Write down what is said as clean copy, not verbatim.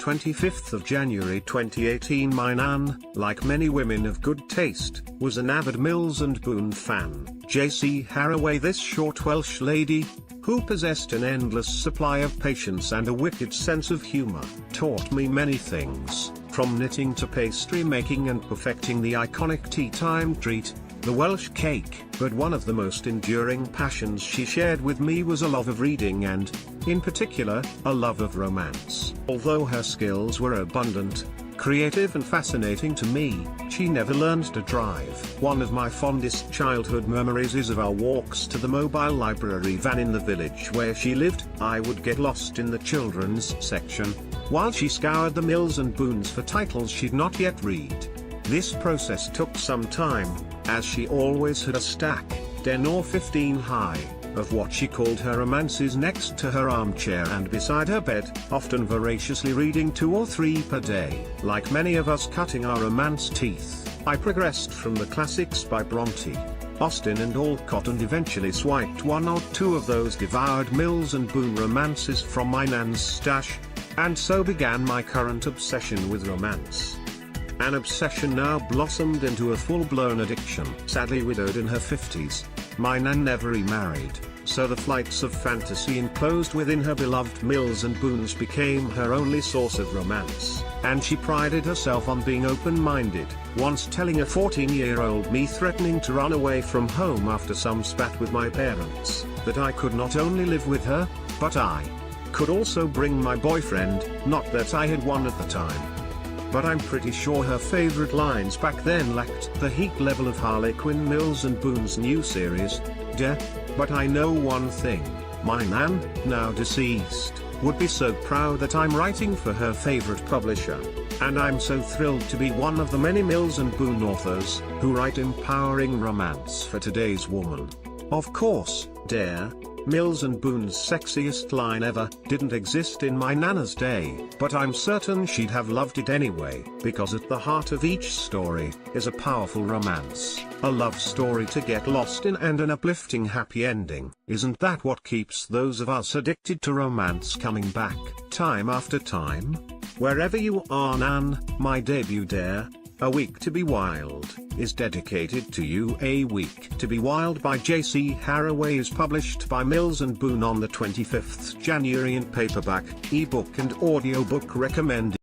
25th of January 2018. My Nan, like many women of good taste, was an avid Mills and Boon fan. J.C. Harroway, this short Welsh lady, who possessed an endless supply of patience and a wicked sense of humour, taught me many things, from knitting to pastry making and perfecting the iconic tea time treat, the Welsh cake. But one of the most enduring passions she shared with me was a love of reading and, in particular, a love of romance. Although her skills were abundant, creative and fascinating to me, she never learned to drive. One of my fondest childhood memories is of our walks to the mobile library van in the village where she lived. I would get lost in the children's section, while she scoured the Mills and Boons for titles she'd not yet read. This process took some time, as she always had a stack, 10 or 15 high, of what she called her romances next to her armchair and beside her bed, often voraciously reading 2 or 3 per day. Like many of us cutting our romance teeth, I progressed from the classics by Bronte, Austen and Alcott and eventually swiped 1 or 2 of those devoured Mills and Boon romances from my nan's stash, and so began my current obsession with romance. An obsession now blossomed into a full-blown addiction. Sadly widowed in her 50s, my nan never remarried, so the flights of fantasy enclosed within her beloved Mills and Boons became her only source of romance, and she prided herself on being open-minded, once telling a 14-year-old me threatening to run away from home after some spat with my parents, that I could not only live with her, but I could also bring my boyfriend, not that I had one at the time. But I'm pretty sure her favorite lines back then lacked the heat level of Harlequin Mills and Boon's new series, but I know one thing, my nan, now deceased, would be so proud that I'm writing for her favorite publisher, and I'm so thrilled to be one of the many Mills and Boon authors who write empowering romance for today's woman. Of course, Mills and Boon's sexiest line ever didn't exist in my nana's day, but I'm certain she'd have loved it anyway, because at the heart of each story is a powerful romance, a love story to get lost in and an uplifting happy ending. Isn't that what keeps those of us addicted to romance coming back, time after time? Wherever you are, Nan, my debut A Week to Be Wild is dedicated to you. A Week to Be Wild by J.C. Harroway is published by Mills and Boon on the 25th January in paperback, ebook and audiobook recommended.